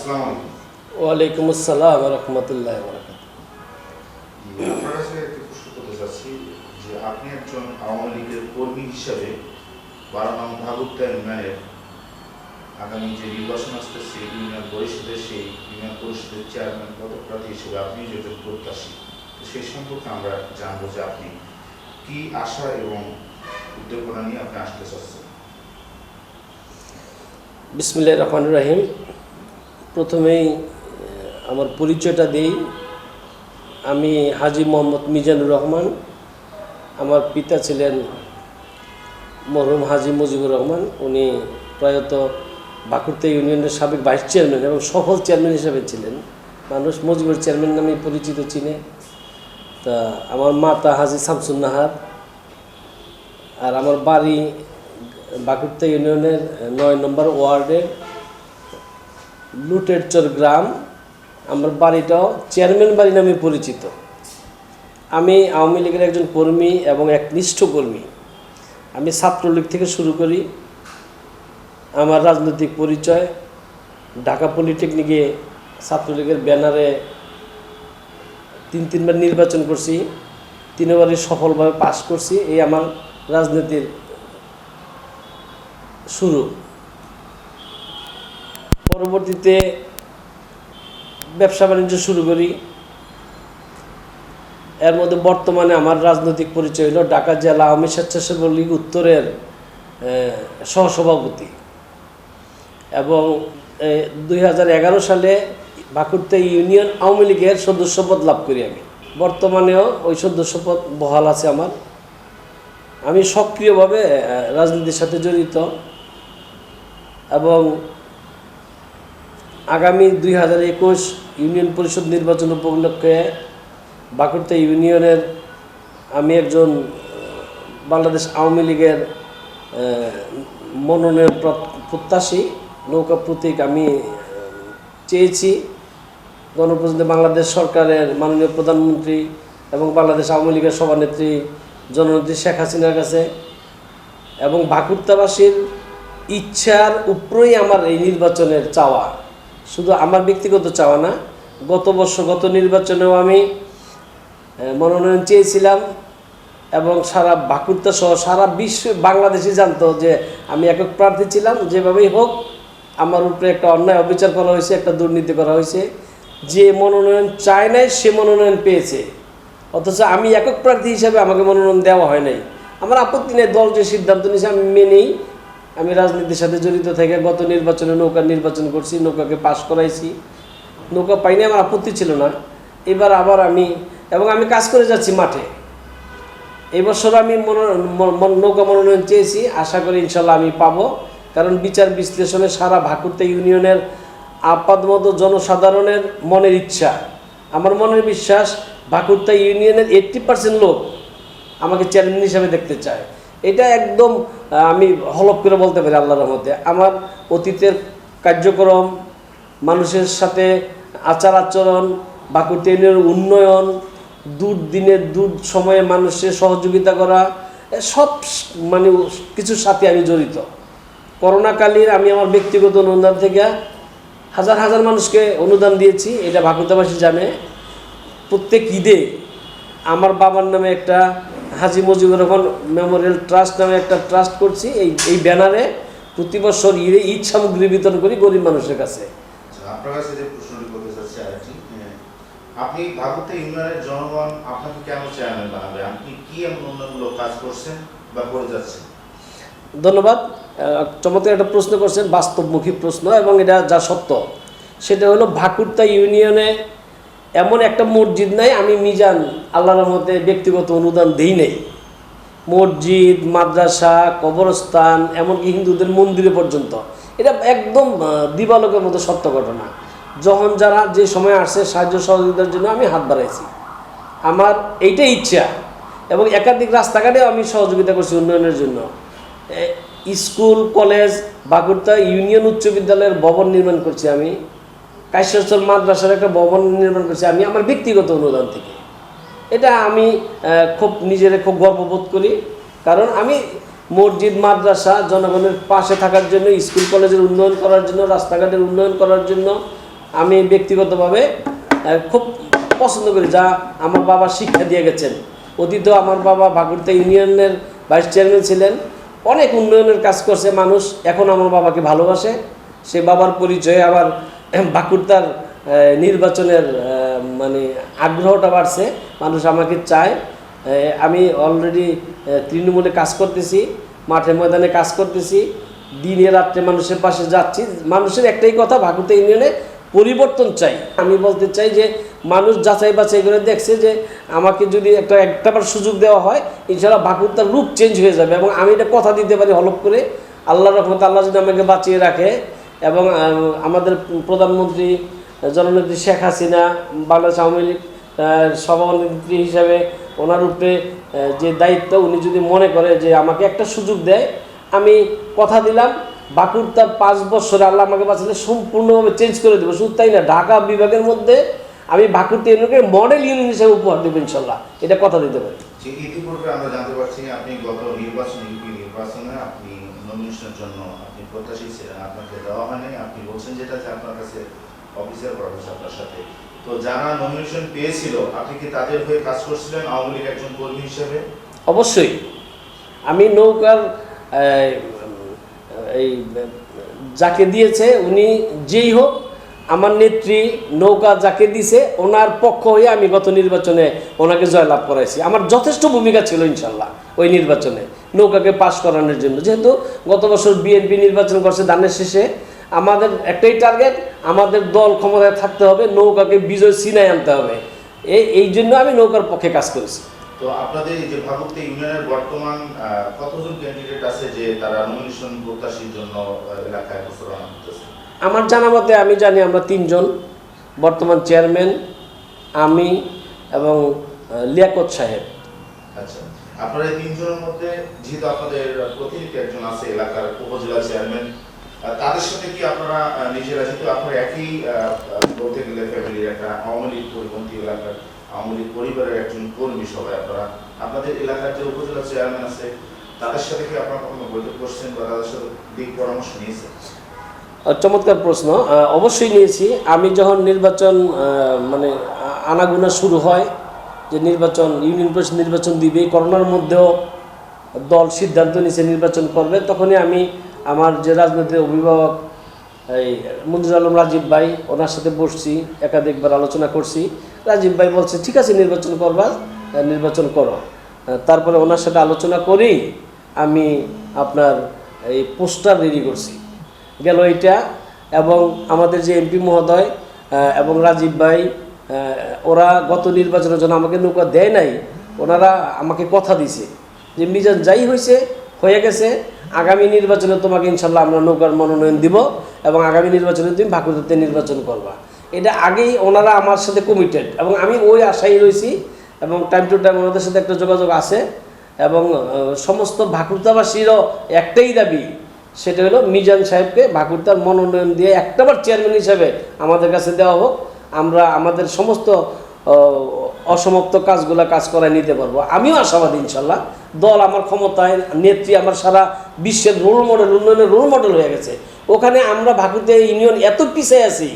আসসালামু আলাইকুম। ওয়ালাইকুম আসসালাম ওয়া রাহমাতুল্লাহি ওয়া বারাকাতুহু। আপনার কাছে একটি প্রশ্ন করতে চাচ্ছি যে আপনি একজন আওয়ামী লীগের কর্মী হিসাবে 12 নং ভাগুত্তা ইউনিয়নের আগামী যে নির্বাচন আসতেছে ইউনিয়ন পরিষদের সেই ইউনিয়ন পরিষদের চেয়ারম্যান পদপ্রার্থী হিসেবে আপনি যে একজন প্রত্যাশী, তো সেই সম্পর্কে আমরা জানবো যে আপনি কি আশা এবং উদ্দীপনা নিয়ে আপনি আসতে চাচ্ছেন। বিসমিল্লাহির রহমানির রহিম। প্রথমেই আমার পরিচয়টা দিই। আমি হাজী মোহাম্মদ মিজানুর রহমান। আমার পিতা ছিলেন মরহুম হাজী মুজিবুর রহমান। উনি প্রয়াত বাকুরতা ইউনিয়নের সাবেক ভাইস চেয়ারম্যান এবং সফল চেয়ারম্যান হিসেবে ছিলেন। মানুষ মুজিবুর চেয়ারম্যান নামে পরিচিত চিনে। তা আমার মাতা হাজী শামসুন নাহার। আর আমার বাড়ি বাকুরতা ইউনিয়নের 9 নম্বর ওয়ার্ডের লুটেরচর গ্রাম। আমার বাড়িটাও চেয়ারম্যান বাড়ি নামে পরিচিত। আমি আওয়ামী লীগের একজন কর্মী এবং একনিষ্ঠ কর্মী। আমি ছাত্রলীগ থেকে শুরু করি। আমার রাজনৈতিক পরিচয় ঢাকা পলিটেকনিকে ছাত্রলীগের ব্যানারে 3বার নির্বাচন করছি, 3বারই সফলভাবে পাশ করছি। এই আমার রাজনীতির শুরু। পরবর্তীতে ব্যবসা বাণিজ্য শুরু করি। এর মধ্যে বর্তমানে আমার রাজনৈতিক পরিচয় হলো ঢাকা জেলা আওয়ামী স্বেচ্ছাসেবক লীগ উত্তরের সহসভাপতি এবং 2011 সালে বাকুরতা ইউনিয়ন আওয়ামী লীগের সদস্যপদ লাভ করি। আমি বর্তমানেও ওই সদস্যপদ বহাল আছে আমার। আমি সক্রিয়ভাবে রাজনীতির সাথে জড়িত এবং আগামী 2021 ইউনিয়ন পরিষদ নির্বাচন উপলক্ষে বাকুরতা ইউনিয়নের আমি একজন বাংলাদেশ আওয়ামী লীগের মনোনয়ন প্রত্যাশী। নৌকা প্রতীক আমি চেয়েছি গণপ্রজাতন্ত্রী বাংলাদেশ সরকারের মাননীয় প্রধানমন্ত্রী এবং বাংলাদেশ আওয়ামী লীগের সভানেত্রী জননেত্রী শেখ হাসিনার কাছে, এবং বাকুরতাবাসীর ইচ্ছার উপরেই আমার এই নির্বাচনের চাওয়া। শুধু আমার ব্যক্তিগত চাওয়া না, গত নির্বাচনেও আমি মনোনয়ন চেয়েছিলাম এবং সারা বাকুরতা সহ সারা বিশ্ব বাংলাদেশই জানতো যে আমি একক প্রার্থী ছিলাম। যেভাবেই হোক আমার উপরে একটা অন্যায় অবিচার করা হয়েছে, একটা দুর্নীতি করা হয়েছে। যে মনোনয়ন চায় নাই সে মনোনয়ন পেয়েছে, অথচ আমি একক প্রার্থী হিসাবে আমাকে মনোনয়ন দেওয়া হয় নাই। আমার আপত্তি নেই, দল যে সিদ্ধান্ত নিয়েছে আমি মেনেই। আমি রাজনীতির সাথে জড়িত থেকে গত নির্বাচনে নৌকার নির্বাচন করছি, নৌকাকে পাশ করাইছি। নৌকা পাইনি, আমার আপত্তি ছিল না। এবার আবার আমি কাজ করে যাচ্ছি মাঠে। এই বছর আমি নৌকা মনোনয়ন চেয়েছি, আশা করি ইনশাল্লাহ আমি পাবো। কারণ বিচার বিশ্লেষণে সারা বাকুরতা ইউনিয়নের আপাতমত জনসাধারণের মনের ইচ্ছা, আমার মনের বিশ্বাস, বাকুরতা ইউনিয়নের 80% লোক আমাকে চেয়ারম্যান হিসাবে দেখতে চায়। এটা একদম আমি হলফ করে বলতে পারি আল্লাহর রহমতে। আমার অতীতের কার্যক্রম, মানুষের সাথে আচার আচরণ, বাকুরতা ইউনিয়নের উন্নয়ন, দুর্দিনের সময়ে মানুষের সহযোগিতা করা, সব কিছুর সাথে আমি জড়িত। করোনাকালীন আমি আমার ব্যক্তিগত অনুদান থেকে হাজার মানুষকে অনুদান দিয়েছি, এটা বাকুরতাবাসী জানে। প্রত্যেক ঈদে আমার বাবার নামে একটা হাজী মুজিবুর রহমান মেমোরিয়াল ট্রাস্ট নামে একটা ট্রাস্ট করছি। এই ব্যানারে প্রতি বছর ঈদ সামগ্রী বিতরণ করি গরিব মানুষের কাছে। আপনার কাছে যে প্রশ্নটি করতে চাচ্ছি আরেকটি, আপনি বাকুরতা ইউনিয়নের জনগণ আপনাকে কেন চেয়ারম্যান বানাবে? আপনি কি এমন উন্নয়নমূলক কাজ করছেন বা করে যাচ্ছেন? ধন্যবাদ। চমৎকার একটা প্রশ্ন করছেন, বাস্তবমুখী প্রশ্ন, এবং এটা যা সত্য সেটা হলো বাকুরতা ইউনিয়নে এমন একটা মসজিদ নাই আমি মিজান আল্লাহর রহমতে ব্যক্তিগত অনুদান দেই নাই। মসজিদ, মাদ্রাসা, কবরস্থান, এমনকি হিন্দুদের মন্দিরে পর্যন্ত। এটা একদম দিবালোকের মতো সত্য ঘটনা। যখন যারা যে সময় আসছে সাহায্য সহযোগিতার জন্য আমি হাত বাড়াইছি। আমার এইটাই ইচ্ছা, এবং একাধিক রাস্তাঘাটেও আমি সহযোগিতা করছি উন্নয়নের জন্য। স্কুল, কলেজ, বাকুরতা ইউনিয়ন উচ্চ বিদ্যালয়ের ভবন নির্মাণ করছি আমি। কাইশ্বরচর মাদ্রাসার একটা ভবন নির্মাণ করছি আমি আমার ব্যক্তিগত অনুদান থেকে। এটা আমি নিজের খুব গর্ববোধ করি। কারণ আমি মসজিদ, মাদ্রাসা, জনগণের পাশে থাকার জন্য, স্কুল কলেজের উন্নয়ন করার জন্য, রাস্তাঘাটের উন্নয়ন করার জন্য, আমি ব্যক্তিগতভাবে খুব পছন্দ করি, যা আমার বাবা শিক্ষা দিয়ে গেছেন। অতীতেও আমার বাবা ভাকুরতা ইউনিয়নের ভাইস চেয়ারম্যান ছিলেন, অনেক উন্নয়নের কাজ করছে মানুষ, এখন আমার বাবাকে ভালোবাসে। সে বাবার পরিচয়ে আবার ভাকুরতার নির্বাচনের মানে আগ্রহটা বাড়ছে, মানুষ আমাকে চায়। আমি অলরেডি তৃণমূলে কাজ করতেছি, মাঠে ময়দানে কাজ করতেছি, দিনে রাত্রে মানুষের পাশে যাচ্ছি। মানুষের একটাই কথা, ভাকুরতা ইউনিয়নে পরিবর্তন চাই। আমি বলতে চাই যে মানুষ যাচাই বাছাই করে দেখছে যে আমাকে যদি একটাবার সুযোগ দেওয়া হয়, ইনশাআল্লাহ ভাকুরতার রূপ চেঞ্জ হয়ে যাবে। এবং আমি এটা কথা দিতে পারি হলফ করে, আল্লাহর রহমতে আল্লাহ যদি আমাকে বাঁচিয়ে রাখে এবং আমাদের প্রধানমন্ত্রী জননেত্রী শেখ হাসিনা বাংলাদেশ আওয়ামী লীগ সভানেত্রী হিসাবে ওনার উপরে যে দায়িত্ব, উনি যদি মনে করে যে আমাকে একটা সুযোগ দেয়, আমি কথা দিলাম ভাকুরতা 5 বছরে আল্লাহ আমাকে বাঁচালে সম্পূর্ণভাবে চেঞ্জ করে দেবো। শুধু তাই না, ঢাকা বিভাগের মধ্যে আমি ভাকুরতা ইউনিয়নকে মডেল ইউনিয়ন হিসেবে উপহার দেবো ইনশাল্লাহ, এটা কথা দিতে পারি। ইতিপূর্বে আমরা জানতে পারছি আপনি গত নির্বাচনে আপনি নমিনেশনের জন্য আপনি প্রত্যাশী ছিলেন, আপনাকে দেওয়া হয়নি। আপনি বলছেন যেটা যে আপনার কাছে অফিসার করা হয়েছে আপনার সাথে। তো যারা নমিনেশন পেয়েছিল, আপনি কি তাদের হয়ে কাজ করছিলেন আওয়ামী লীগ একজন কর্মী হিসেবে? অবশ্যই। আমি নৌকার এই যাকে দিয়েছে উনি যেই হোক, আমার নেত্রী নৌকা যাকে দিছে ওনার পক্ষ হয়ে আমি গত নির্বাচনে ওনাকে জয়লাভ করাইছি। আমার যথেষ্ট ভূমিকা ছিল ইনশাল্লাহ ওই নির্বাচনে নৌকাকে পাশ করানোর জন্য। যেহেতু গত বছর বিএনপি নির্বাচন করছে ধানের শেষে, আমাদের একটাই টার্গেট, আমাদের দল ক্ষমতায় থাকতে হবে, নৌকাকে বিজয় ছিনায় আনতে হবে। এই জন্য আমি নৌকার পক্ষে কাজ করেছি। তো আপনাদের এই যে ভাকুরতা ইউনিয়নের বর্তমান কতজন ক্যান্ডিডেট আছে যে তারা নমিনেশন প্রত্যাশীর জন্য এলাকায় প্রচারণা করতেছে? আমার জানা মতে আমি জানি আমরা 3 জন, বর্তমান চেয়ারম্যান, আমি এবং লিয়াকত সাহেব। আচ্ছা, আপনারা এই 3 জনের মধ্যে যেহেতু আপনাদের প্রতিনিধি একজন আছে এলাকার উপজেলা চেয়ারম্যান, তাদের সাথে কি আপনারা নিজেরা, যেহেতু আপনারা একই বলতে গেলে ফ্যামিলির একটা আওয়ামী লীগ পরিপন্থী এলাকার আওয়ামী লীগ পরিবারের একজন কর্মী সবাই, আপনারা আপনাদের এলাকার যে উপজেলা চেয়ারম্যান আছে তাদের সাথে কি আপনারা কখনো বৈঠক করছেন বা তাদের সাথে দিক পরামর্শ নিয়েছেন? চমৎকার প্রশ্ন। অবশ্যই নিয়েছি। আমি যখন নির্বাচন মানে আনাগোনা শুরু হয় যে নির্বাচন, ইউনিয়ন পরিষদ নির্বাচন দিবে, করোনার মধ্যেও দল সিদ্ধান্ত নিয়েছে নির্বাচন করবে, তখনই আমি আমার যে রাজনৈতিক অভিভাবক এই মঞ্জুর আলম রাজীব ভাই, ওনার সাথে বসছি, একাধিকবার আলোচনা করছি। রাজীব ভাই বলছে ঠিক আছে নির্বাচন করবা, নির্বাচন করো। তারপরে ওনার সাথে আলোচনা করেই আমি আপনার এই পোস্টার রেডি করছি গেল এইটা। এবং আমাদের যে এমপি মহোদয় এবং রাজীব ভাই, ওরা গত নির্বাচনের জন্য আমাকে নৌকা দেয় নাই, ওনারা আমাকে কথা দিছে যে মিজান যাই হয়েছে হয়ে গেছে, আগামী নির্বাচনে তোমাকে ইনশাল্লাহ আমরা নৌকার মনোনয়ন দিব এবং আগামী নির্বাচনে তুমি ভাকুরতাতে নির্বাচন করবা। এটা আগেই ওনারা আমার সাথে কমিটেড এবং আমি ওই আশায় রয়েছি এবং টাইম টু টাইম ওনাদের সাথে একটা যোগাযোগ আছে। এবং সমস্ত ভাকুরতাবাসীরও একটাই দাবি, সেটা হলো মিজান সাহেবকে ভাকুরতার মনোনয়ন দিয়ে একটাবার চেয়ারম্যান হিসাবে আমাদের কাছে দেওয়া হোক, আমরা আমাদের সমস্ত অসমাপ্ত কাজগুলো কাজ করায় নিতে পারবো। আমিও আশাবাদী ইনশাল্লাহ। দল আমার ক্ষমতায়, নেত্রী আমার সারা বিশ্বের রোল মডেল, উন্নয়নের রোল মডেল হয়ে গেছে। ওখানে আমরা ভাকুরতা ইউনিয়ন এত পিছিয়ে আছি,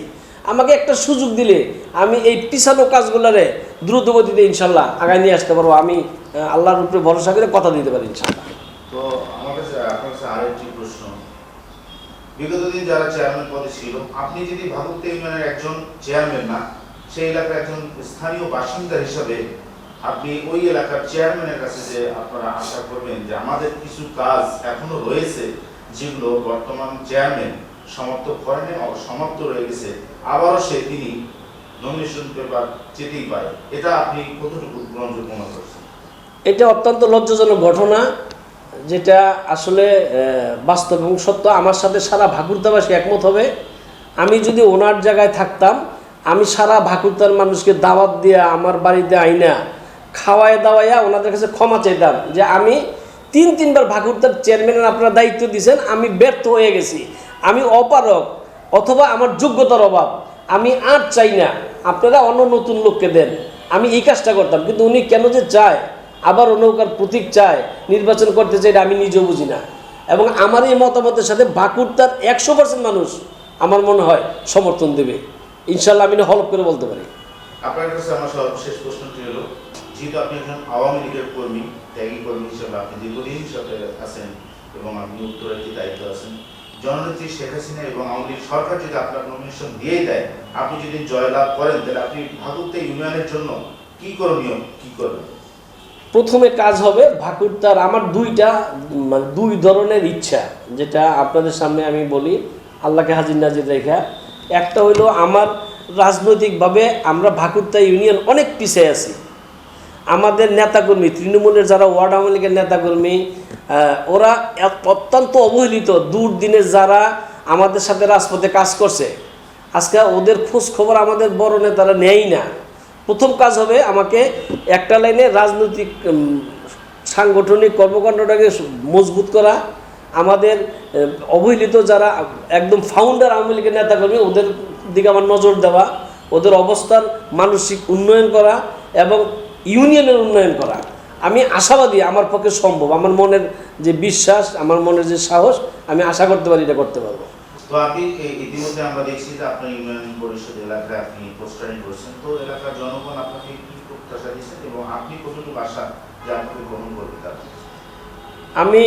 আমাকে একটা সুযোগ দিলে আমি এই পিছানো কাজগুলোরে দ্রুত গতিতে ইনশাল্লাহ আগায় নিয়ে আসতে পারবো। আমি আল্লাহর উপরে ভরসা করে কথা দিতে পারি ইনশাল্লাহ। তো আমার কাছে আপনার কাছে আরেকটি প্রশ্ন, বিগত দিন যারা চেয়ারম্যান পদে ছিল, আপনি যদি ভাকুরতা ইউনিয়নের একজন চেয়ারম্যান না, সেই এলাকার একজন স্থানীয় বাসিন্দা হিসাবে আপনি ওই এলাকার চেয়ারম্যানের কাছে যে আপনারা আশা করবেন যে আমাদের কিছু কাজ এখনো রয়েছে যেগুলো বর্তমান চেয়ারম্যান সমাপ্ত করেনি, সমাপ্ত রয়ে গেছে, আবারও তিনি নমিনেশন পেপার চেতেই পায়, এটা আপনি কতটুকু গ্রহণযোগ্য মনে করছেন? এটা অত্যন্ত লজ্জাজনক ঘটনা, যেটা আসলে বাস্তব এবং সত্য। আমার সাথে সারা ভাকুরতাবাসী একমত হবে। আমি যদি ওনার জায়গায় থাকতাম, আমি সারা ভাকুরতার মানুষকে দাওয়াত দিয়ে আমার বাড়িতে আইনা খাওয়ায় দাওয়াইয়া ওনাদের কাছে ক্ষমা চাইতাম যে আমি 3-3বার ভাকুরতার চেয়ারম্যানের আপনারা দায়িত্ব দিয়েছেন, আমি ব্যর্থ হয়ে গেছি, আমি অপারক অথবা আমার যোগ্যতার অভাব, আমি আর চাই না, আপনারা অন্য নতুন লোককে দেন। আমি এই কাজটা করতাম। কিন্তু উনি কেন যে চায়, আবার নৌকার প্রতীক চায়, নির্বাচন করতে চাই, আমি নিজেও বুঝি না। এবং আমার এই মতামতের সাথে ভাকুরতার 100% মানুষ আমার মনে হয় সমর্থন দেবে। ইনশাল্লাহ আমি হলফ করে বলতে পারি। আপনার কাছে আমার সর্বশেষ প্রশ্নটি হলো, যেহেতু আপনি একজন আওয়ামী লীগের কর্মী, ত্যাগী কর্মী হিসেবে আপনি দীর্ঘদিন সাথে আছেন এবং আপনি উত্তরাধিকারী দায়িত্ব আছেন, জননেত্রী শেখ হাসিনা এবং আওয়ামী লীগ সরকার যদি আপনার নমিনেশন দিয়ে দেয়, আপনি যদি জয়লাভ করেন, তাহলে আপনি ভাগুত্তা ইউনিয়নের জন্য কি করণীয়, কি করবেন? প্রথমে কাজ হবে ভাকুরতার, আমার মানে দুই ধরনের ইচ্ছা, যেটা আপনাদের সামনে আমি বলি আল্লাহকে হাজির নাজির রেখা। একটা হইলো আমার রাজনৈতিকভাবে আমরা ভাকুরতা ইউনিয়ন অনেক পিছিয়ে আছি। আমাদের নেতাকর্মী, তৃণমূলের যারা ওয়ার্ড আওয়ামী লীগের নেতাকর্মী, ওরা অত্যন্ত অবহেলিত। দুর্দিনে যারা আমাদের সাথে রাজপথে কাজ করছে, আজকে ওদের খোঁজ খবর আমাদের বড় নেতারা নেয়ই না। প্রথম কাজ হবে আমাকে একটা লাইনে রাজনৈতিক সাংগঠনিক কর্মকাণ্ডটাকে মজবুত করা। আমাদের অবহেলিত যারা একদম ফাউন্ডার আওয়ামী লীগের নেতাকর্মী, ওদের দিকে আমার নজর দেওয়া, ওদের অবস্থার মানসিক উন্নয়ন করা এবং ইউনিয়নের উন্নয়ন করা। আমি আশাবাদী আমার পক্ষে সম্ভব। আমার মনের যে বিশ্বাস, আমার মনের যে সাহস, আমি আশা করতে পারি এটা করতে পারবো। তো আপনি ইতিমধ্যে আমরা দেখছি যে আপনার ইউনিয়ন পরিষদ এলাকায় আপনি পোস্টারিং করছেন, তো এলাকার জনগণ আপনাকে কি প্রত্যাশা দিচ্ছেন এবং আপনি কতটুকু আশা যে আপনাকে গ্রহণ করবে তার? আমি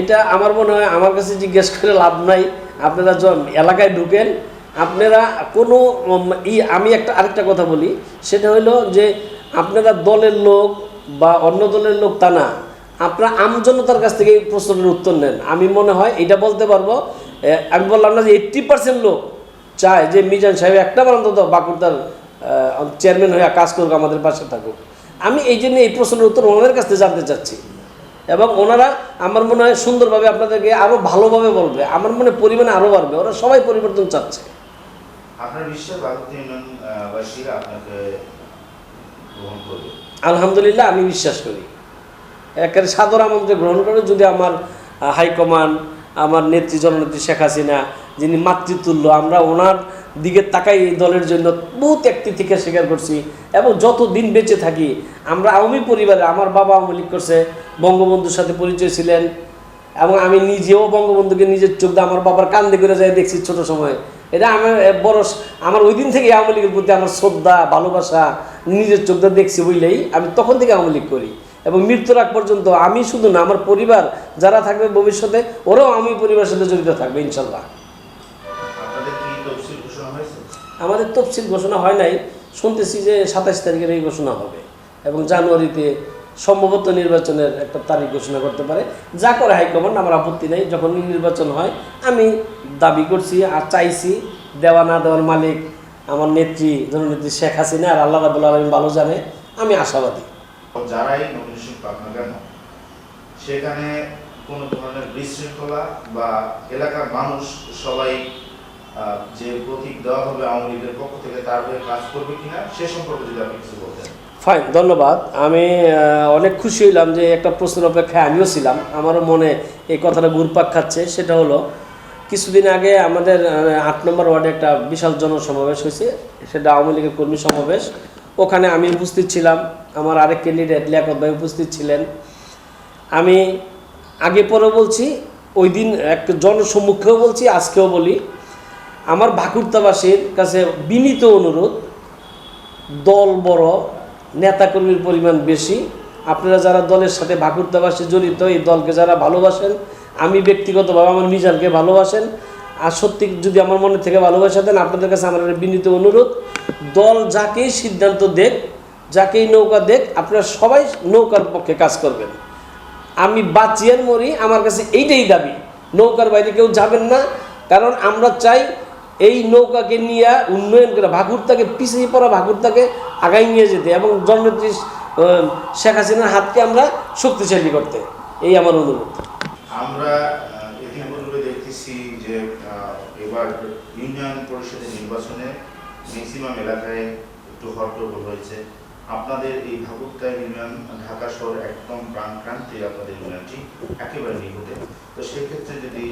এটা আমার মনে হয় আমার কাছে জিজ্ঞেস করে লাভ নাই। আপনারা এলাকায় ঢুকেন, আপনারা কোনো আমি আরেকটা কথা বলি, সেটা হলো যে আপনারা দলের লোক বা অন্য দলের লোক তা না, আপনারা আমজনতার কাছ থেকে এই প্রশ্নের উত্তর নেন। আমি মনে হয় এটা বলতে পারবো, আমি বললাম না যে 80% লোক চায় যে মিজান সাহেব একটা বার অন্তত বাঁকুড়ার চেয়ারম্যান হয়ে কাজ করুক, আমাদের পাশে থাকুক। আমি এই জন্য এই প্রশ্নের উত্তর ওনাদের কাছ থেকে জানতে চাচ্ছি এবং ওনারা আমার মনে হয় সুন্দরভাবে আপনাদেরকে আরও ভালোভাবে বলবে। আমার মনে পরিমাণে আরও বাড়বে, ওরা সবাই পরিবর্তন চাচ্ছে। আপনার বিশ্বাস বাঁকুড়া ইউনিয়নবাসীরা আপনাকে গ্রহণ করবে? আলহামদুলিল্লাহ, আমি বিশ্বাস করি। একেবারে সাদর আমন্ত্রণে গ্রহণ করে যদি আমার হাইকমান্ড, আমার নেত্রী জননেত্রী শেখ হাসিনা, যিনি মাতৃতুল্য, আমরা ওনার দিকে তাকাই এই দলের জন্য বহু ত্যাগ স্বীকার করছি এবং যত দিন বেঁচে থাকি আমরা আওয়ামী পরিবারে, আমার বাবা আওয়ামী লীগ করছে, বঙ্গবন্ধুর সাথে পরিচয় ছিলেন এবং আমি নিজেও বঙ্গবন্ধুকে নিজের চোখ দিয়ে আমার বাবার কান্দে করে যাই দেখছি ছোট সময়। এটা আমার আমার ওই দিন থেকে আওয়ামী লীগের প্রতি আমার শ্রদ্ধা, ভালোবাসা নিজের চোখ দিয়ে দেখছি বললেই আমি তখন থেকে আওয়ামী লীগ করি এবং মৃত্যুর আগ পর্যন্ত। আমি শুধু না, আমার পরিবার যারা থাকবে ভবিষ্যতে, ওরাও আমি পরিবারের সাথে জড়িত থাকবে ইনশাল্লাহ। আমাদের তফসিল ঘোষণা হয় নাই, শুনতেছি যে 27 তারিখের এই ঘোষণা হবে এবং জানুয়ারিতে সম্ভবত নির্বাচনের একটা তারিখ ঘোষণা করতে পারে। যা করে হাইকমান্ড, আমার আপত্তি নেই। যখন নির্বাচন হয় আমি দাবি করছি আর চাইছি, দেওয়া না দেওয়ার মালিক আমার নেত্রী জননেত্রী শেখ হাসিনা আর আল্লাহ রাব্বুল আলামিন ভালো জানে। আমি আশাবাদী। যারাই নমিনেশন পাক না কেন, সেখানে কোনো ধরনের বিশৃঙ্খলা বা এলাকার মানুষ সবাই যে প্রতীক দেওয়া হবে আওয়ামী লীগের পক্ষ থেকে, তার হয়ে কাজ করবে কিনা সে সম্পর্কে যদি আপনি কিছু বলতেন। ফাইন, ধন্যবাদ। আমি অনেক খুশি হইলাম যে একটা প্রশ্নের অপেক্ষায় আমিও ছিলাম। আমারও মনে এই কথাটা ঘুরপাক খাচ্ছে। সেটা হলো, কিছুদিন আগে আমাদের 8 নম্বর ওয়ার্ডে একটা বিশাল জনসমাবেশ হয়েছে, সেটা আওয়ামী লীগের কর্মী সমাবেশ। ওখানে আমি উপস্থিত ছিলাম, আমার আরেক ক্যান্ডিডেট লিয়াকত ভাই উপস্থিত ছিলেন। আমি আগে পরে বলছি, ওই দিন একটা জনসম্মুখেও বলছি, আজকেও বলি, আমার ভাকুরতাবাসীর কাছে বিনীত অনুরোধ, দল বড়, নেতাকর্মীর পরিমাণ বেশি, আপনারা যারা দলের সাথে ভাকুরতাবাসী জড়িত, এই দলকে যারা ভালোবাসেন, আমি ব্যক্তিগতভাবে আমার মিজানকে ভালোবাসেন, আর সত্যি যদি আমার মনে থেকে ভালোবাসা দেন, আপনাদের কাছে আমার বিনীত অনুরোধ, দল যাকেই সিদ্ধান্ত দেখ, যাকেই নৌকা দেখ, আপনারা সবাই নৌকার পক্ষে কাজ করবেন। আমি বাঁচিয়ার মরি, আমার কাছে এইটাই দাবি। নৌকার বাইরে কেউ যাবেন না, কারণ আমরা চাই এই নৌকাকে নিয়ে উন্নয়ন করে ভাকুরতাকে, পিছিয়ে পড়া ভাকুরতাকে আগাই নিয়ে যেতে এবং জননেত্রী শেখ হাসিনার হাতকে আমরা শক্তিশালী করতে। এই আমার অনুরোধ। আমরা ইতিপূর্বে দেখতেছি যে এবার ইউনিয়ন পরিষদের নির্বাচনে ম্যাক্সিমাম এলাকায় একটু হট্টগোল হয়েছে। আপনাদের এই ভাকুরতা ইউনিয়ন ঢাকা শহর একদম প্রাণক্রান্তি, আপনাদের ইউনিয়নটি একেবারে নিকটে। তো সেই ক্ষেত্রে যদি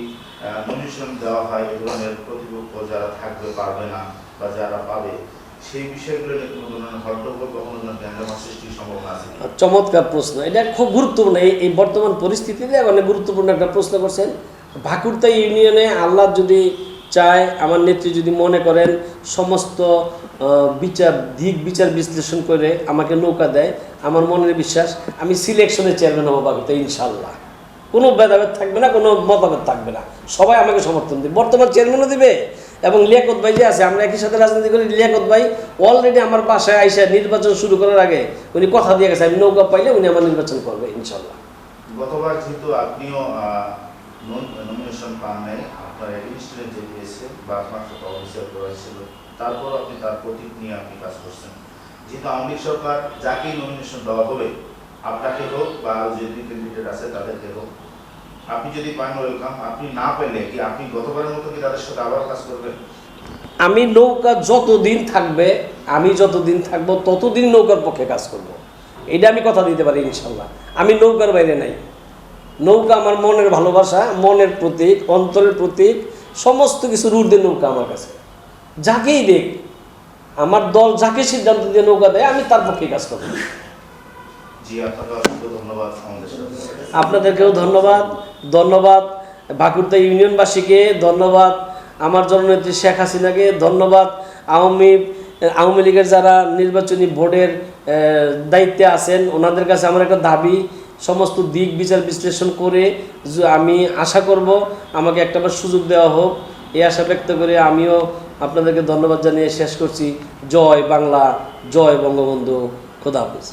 নমিনেশন দেওয়া হয়, এ ধরনের প্রতিপক্ষ যারা থাকবে, পারবে না, বা যারা পাবে, সেই বিষয়গুলো নিয়ে কোনো ধরনের হট্টগোল বা কোনো ধরনের গ্যাঞ্জাম সৃষ্টির সম্ভাবনা আছে? চমৎকার প্রশ্ন, এটা খুব গুরুত্বপূর্ণ। এই বর্তমান পরিস্থিতিতে অনেক গুরুত্বপূর্ণ একটা প্রশ্ন করছেন। ভাকুরতা ইউনিয়নে আল্লাহ যদি চাই আমার নেত্রী যদি মনে করেন সমস্ত বিচার বিশ্লেষণ করে আমাকে নৌকা দেয়, আমার মনের বিশ্বাস আমি সিলেকশনে চেয়ারম্যান হবো বাকিতে ইনশাল্লাহ। কোনো ভেদাভেদ থাকবে না, কোনো মতভেদ থাকবে না, সবাই আমাকে সমর্থন দেবে। বর্তমান চেয়ারম্যানও দিবে এবং লিয়াকত ভাই যে আছে, আমরা একই সাথে রাজনীতি করি। লিয়াকত ভাই অলরেডি আমার বাসায় আইসা নির্বাচন শুরু করার আগে উনি কথা দিয়ে গেছে, আমি নৌকা পাইলে উনি আমার নির্বাচন করবে ইনশাল্লাহ। গতবার যেহেতু আপনিও নমিনেশন পান নাই, আপনার অ্যাডমিনিস্ট্রেটর যে দিয়েছে বা আপনার সাথে অফিসার করা ছিল, তারপর আপনি তার প্রতীক নিয়ে আপনি কাজ করছেন। যেহেতু আওয়ামী লীগ সরকার যাকেই নমিনেশন দেওয়া হবে, আপনাকে হোক বা যে দুই ক্যান্ডিডেট আছে তাদেরকে হোক, আপনি যদি পান ওয়েলকাম, আপনি না পেলে কি আপনি গতবারের মতো কি তাদের সাথে আবার কাজ করবেন? আমি নৌকা যতদিন থাকবে, আমি যতদিন থাকবো ততদিন নৌকার পক্ষে কাজ করব। এটা আমি কথা দিতে পারি ইনশাল্লাহ। আমি নৌকার বাইরে নাই। নৌকা আমার মনের ভালোবাসা, মনের প্রতীক, অন্তরের প্রতীক, সমস্ত কিছুর ঊর্ধ্বে নৌকা আমার কাছে। যাকেই দেখ, আমার দল যাকে সিদ্ধান্ত দিয়ে নৌকা দেয় আমি তার পক্ষে কাজ করব। জি, আপনাকে অসংখ্য ধন্যবাদ। আমাদের সাথে আপনাদেরকেও ধন্যবাদ ভাকুরতা ইউনিয়নবাসীকে ধন্যবাদ, আমার জননেত্রী শেখ হাসিনাকে ধন্যবাদ, আওয়ামী লীগের যারা নির্বাচনী বোর্ডের দায়িত্বে আছেন ওনাদের কাছে আমার একটা দাবি, সমস্ত দিক বিচার বিশ্লেষণ করে আমি আশা করব আমাকে একটাবার সুযোগ দেওয়া হোক। এই আশা ব্যক্ত করে আমিও আপনাদেরকে ধন্যবাদ জানিয়ে শেষ করছি। জয় বাংলা, জয় বঙ্গবন্ধু, খোদা হাফেজ।